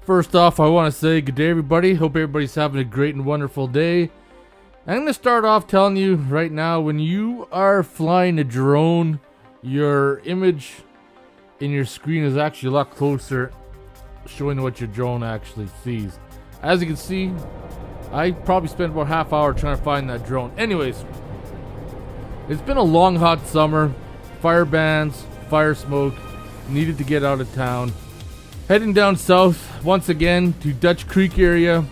First off, I want to say good day, everybody. Hope everybody's having a great and wonderful day. I'm going to start off telling you right now, when you are flying a drone, your image in your screen is actually a lot closer, showing what your drone actually sees. As you can see, I probably spent about half hour trying to find that drone. Anyways, it's been a long, hot summer. Fire bans, fire smoke, needed to get out of town. Heading down south once again to Dutch Creek area.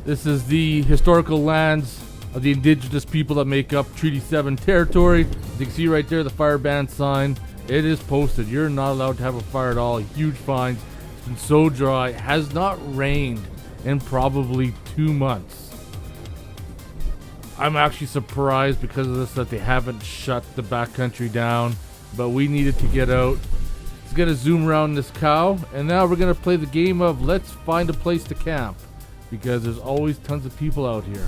This is the historical lands of the indigenous people that make up Treaty 7 territory. As you can see right there, the fire ban sign. It is posted. You're not allowed to have a fire at all. Huge fines. It's been so dry. It has not rained in probably 2 months. I'm actually surprised because of this that they haven't shut the backcountry down. But we needed to get out. Let's get a zoom around this cow, and now we're gonna play the game of let's find a place to camp, because there's always tons of people out here.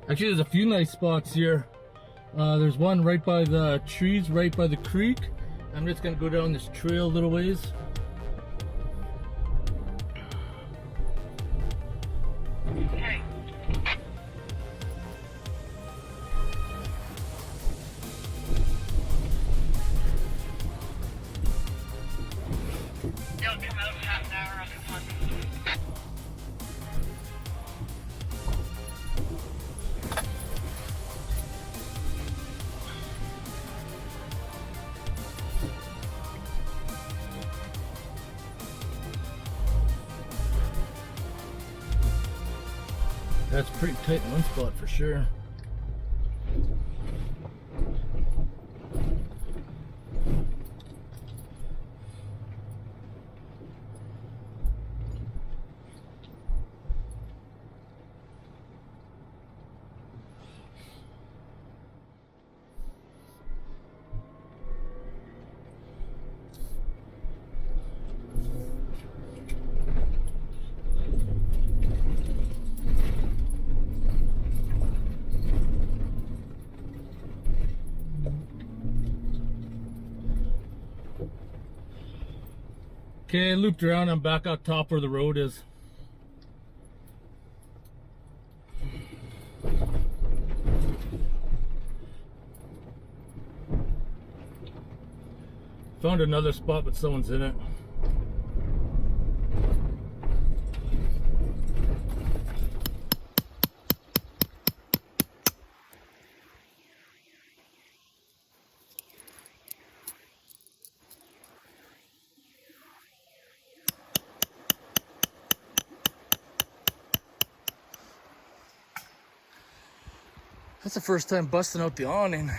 Actually, there's a few nice spots here. There's one right by the trees, right by the creek. I'm just gonna go down this trail a little ways. Okay. Don't come out half an hour on the one. That's pretty tight in one spot for sure. Okay, looped around. I'm back up top where the road is. Found another spot, but someone's in it. That's the first time busting out the awning.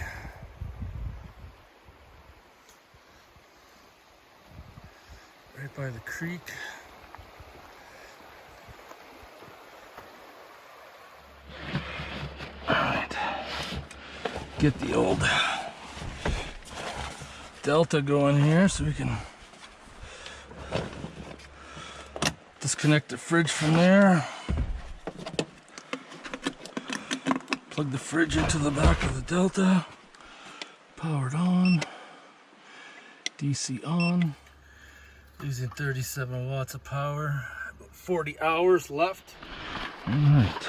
Right by the creek. Alright. Get the old Delta going here so we can disconnect the fridge from there. Plug the fridge into the back of the Delta. Powered on. DC on. Using 37 watts of power. About 40 hours left. Alright.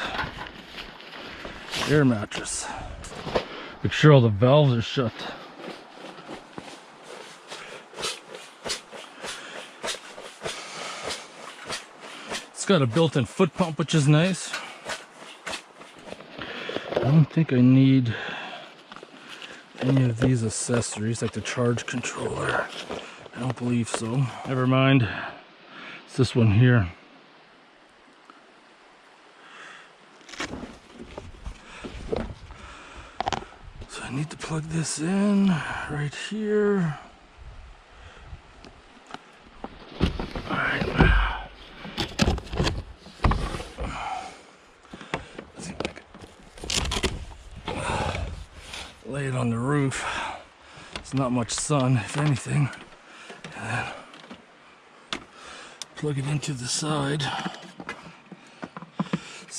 Air mattress. Make sure all the valves are shut. It's got a built-in foot pump, which is nice. I don't think I need any of these accessories, like the charge controller. I don't believe so. Never mind. It's this one here. So I need to plug this in right here. Alright. Lay it on the roof. It's not much sun, if anything. And then plug it into the side.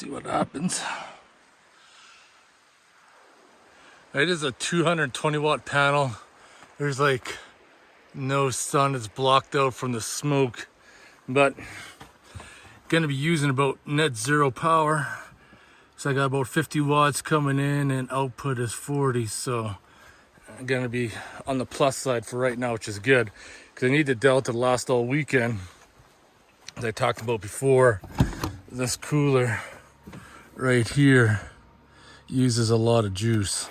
see what happens. It is a 220 watt panel. There's like no sun, it's blocked out from the smoke, but gonna be using about net zero power. So I got about 50 watts coming in and output is 40. So I'm gonna be on the plus side for right now, which is good because I need the Delta to last all weekend. As I talked about before, this cooler right here uses a lot of juice.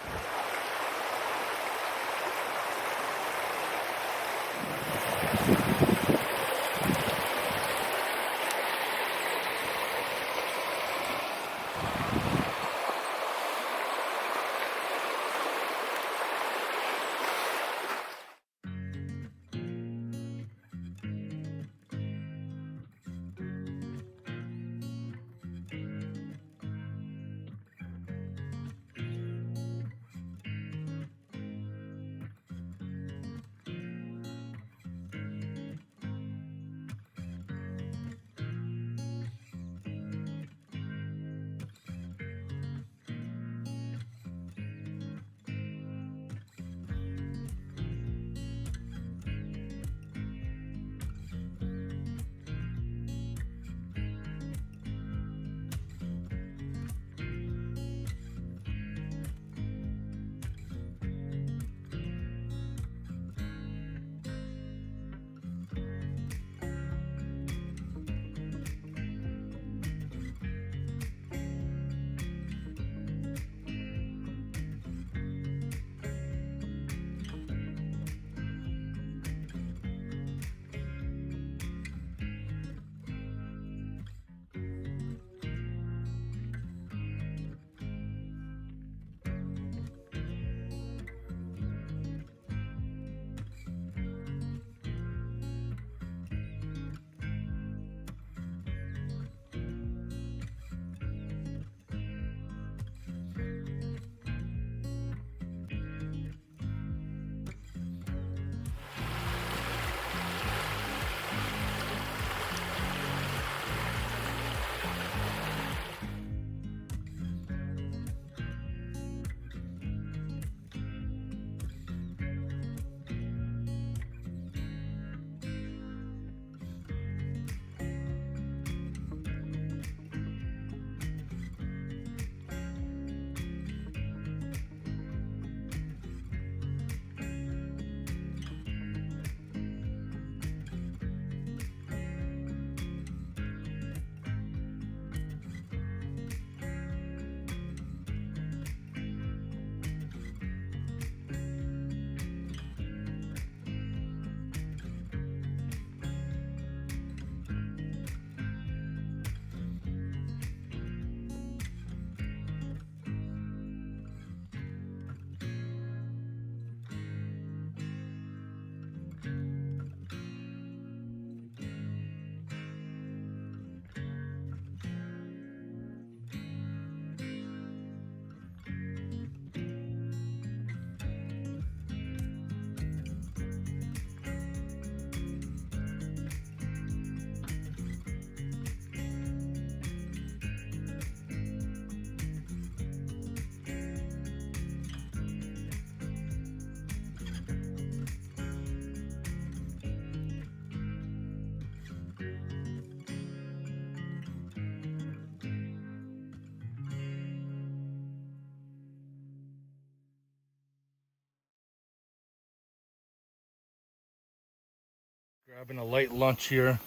Grabbing a light lunch here,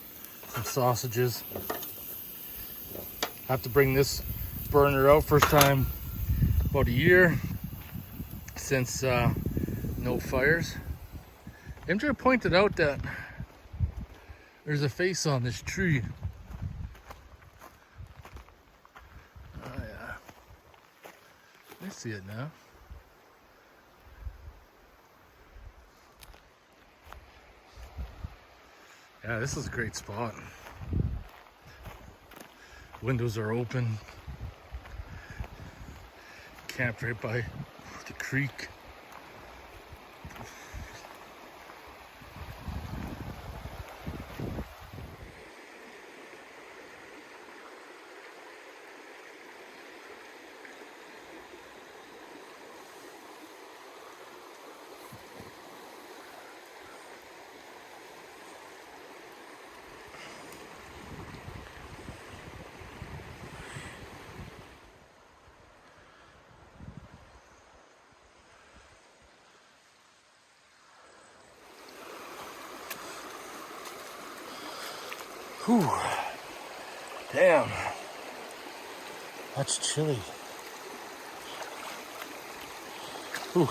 some sausages. Have to bring this burner out first time about a year since no fires. MJ pointed out that there's a face on this tree. Oh yeah, I see it now. Yeah, this is a great spot. Windows are open. Camped right by the creek. Whew. Damn. That's chilly. Whew.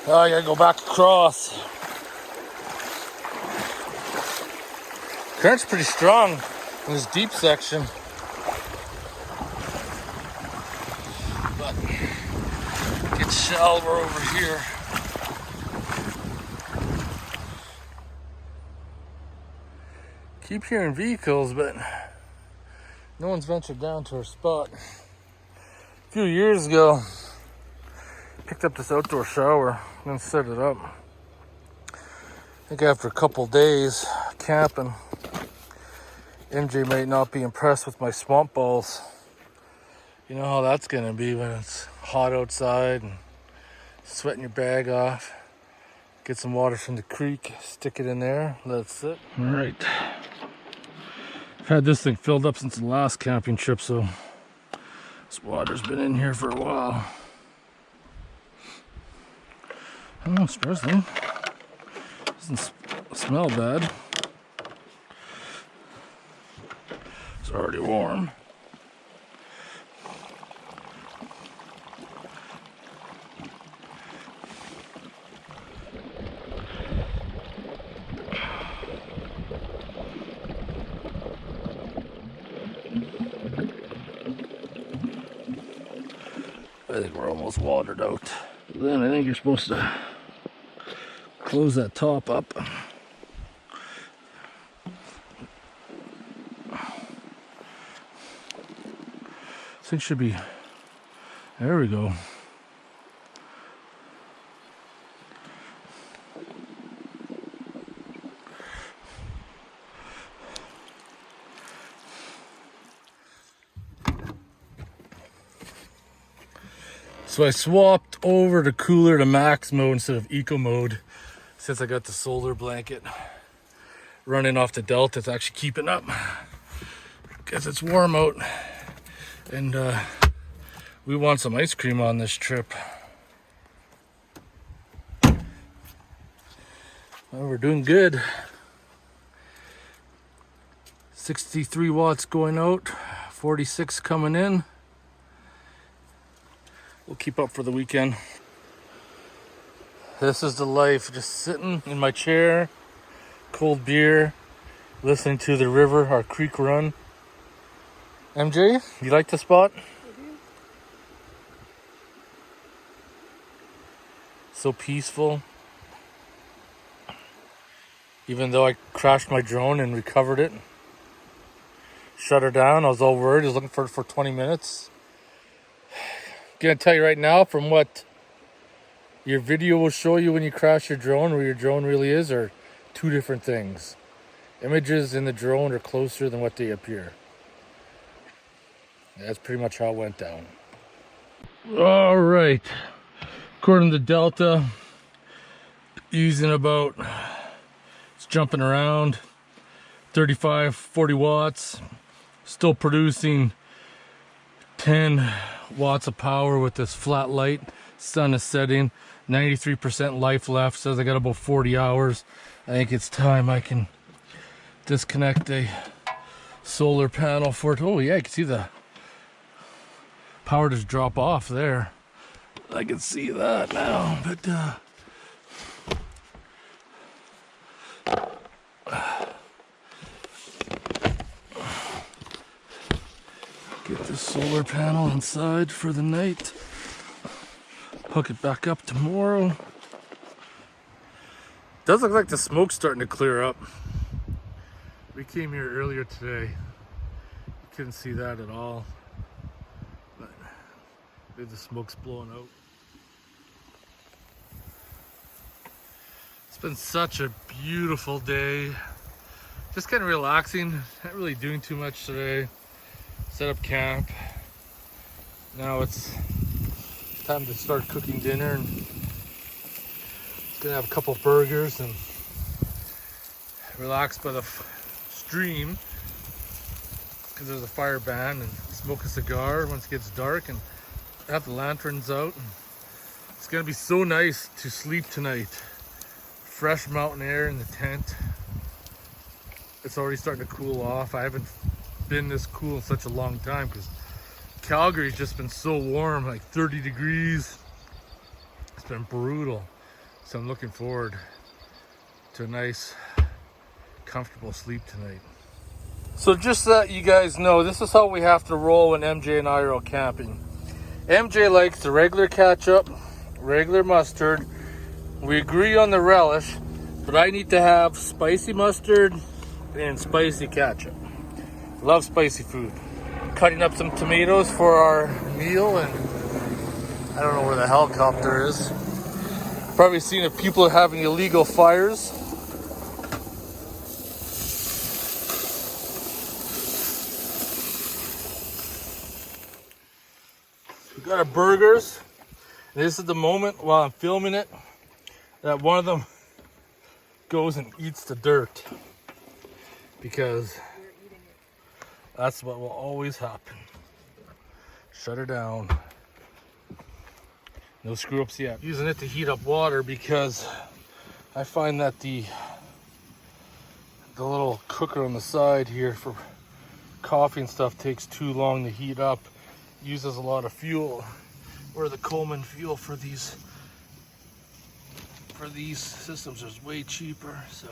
Oh, I gotta go back across. Current's pretty strong in this deep section. But it gets shallower over here. Keep hearing vehicles, but no one's ventured down to our spot. A few years ago, picked up this outdoor shower and set it up. I think after a couple days camping, MJ might not be impressed with my swamp balls. You know how that's gonna be when it's hot outside and sweating your bag off. Get some water from the creek, stick it in there, let it sit. All right. I've had this thing filled up since the last camping trip, so this water's been in here for a while. I don't know, surprisingly, doesn't smell bad. It's already warm. I think we're almost watered out. Then I think you're supposed to close that top up. This thing should be, there we go. So I swapped over to cooler to max mode instead of eco mode since I got the solar blanket running off the Delta. It's actually keeping up because it's warm out, and we want some ice cream on this trip. Well, we're doing good. 63 watts going out, 46 coming in. We'll keep up for the weekend. This is the life, just sitting in my chair, cold beer, listening to the river, our creek run. MJ, you like the spot? So peaceful. Even though I crashed my drone and recovered it, shut her down, I was all worried. I was looking for it for 20 minutes. Gonna tell you right now, from what your video will show you when you crash your drone, where your drone really is, are two different things. Images in the drone are closer than what they appear. That's pretty much how it went down. All right, according to Delta, using about, it's jumping around 35, 40 watts, still producing 10 watts of power with this flat light. Sun is setting, 93% life left, says I got about 40 hours. I think it's time I can disconnect a solar panel for it. Oh yeah, you can see the power just drop off there. I can see that now, but get the solar panel inside for the night. Hook it back up tomorrow. Does look like the smoke's starting to clear up. We came here earlier today. Couldn't see that at all. But maybe the smoke's blowing out. It's been such a beautiful day. Just kind of relaxing. Not really doing too much today. Set up camp. Now it's time to start cooking dinner, and gonna have a couple burgers and relax by the stream because there's a fire ban and it's smoke a cigar once it gets dark and have the lanterns out. It's gonna be so nice to sleep tonight. Fresh mountain air in the tent. It's already starting to cool off. I haven't been this cool in such a long time because Calgary's just been so warm, like 30 degrees. It's been brutal. So I'm looking forward to a nice, comfortable sleep tonight. So just so that you guys know, this is how we have to roll when MJ and I are out camping. MJ likes the regular ketchup, regular mustard. We agree on the relish, but I need to have spicy mustard and spicy ketchup. Love spicy food. Cutting up some tomatoes for our meal, and I don't know where the helicopter is. Probably seen if people are having illegal fires. We got our burgers. This is the moment while I'm filming it that one of them goes and eats the dirt, because that's what will always happen. Shut her down. No screw ups yet. Using it to heat up water because I find that the little cooker on the side here for coffee and stuff takes too long to heat up. Uses a lot of fuel, or the Coleman fuel for these systems is way cheaper, so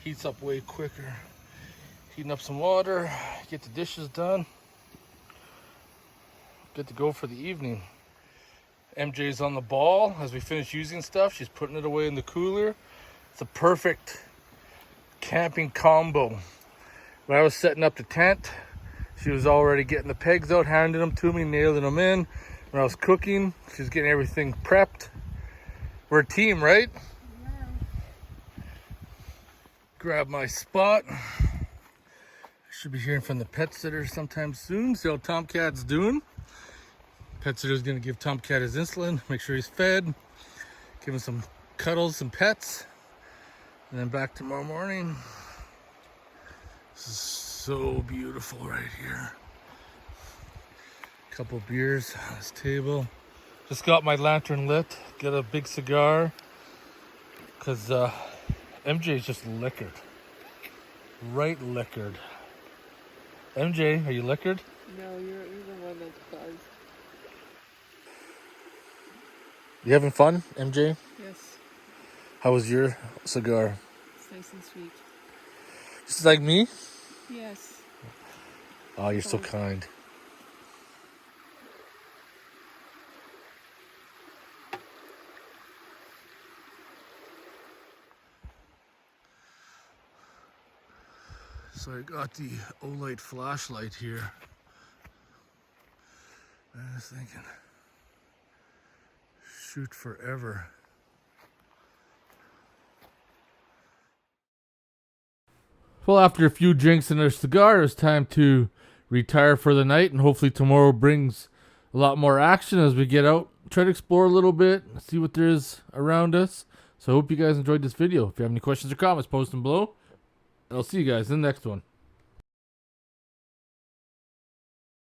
heats up way quicker. Heating up some water, get the dishes done, good to go for the evening. MJ's on the ball as we finish using stuff. She's putting it away in the cooler. It's a perfect camping combo. When I was setting up the tent, she was already getting the pegs out, handing them to me, nailing them in. When I was cooking, she was getting everything prepped. We're a team, right? Yeah. Grab my spot. Should be hearing from the pet sitter sometime soon. See how Tomcat's doing. Pet sitter's gonna give Tomcat his insulin, make sure he's fed, give him some cuddles, some pets, and then back tomorrow morning. This is so beautiful right here. Couple beers on this table. Just got my lantern lit, get a big cigar, because MJ's just liquored. Right liquored. MJ, are you liquored? No, you're the one that's buzzed. You having fun, MJ? Yes. How was your cigar? It's nice and sweet. Just like me? Yes. Oh, you're so kind. So I got the Olight flashlight here. I was thinking, shoot forever. Well, after a few drinks and a cigar, it's time to retire for the night, and hopefully tomorrow brings a lot more action as we get out, try to explore a little bit, see what there is around us. So I hope you guys enjoyed this video. If you have any questions or comments, post them below. And I'll see you guys in the next one.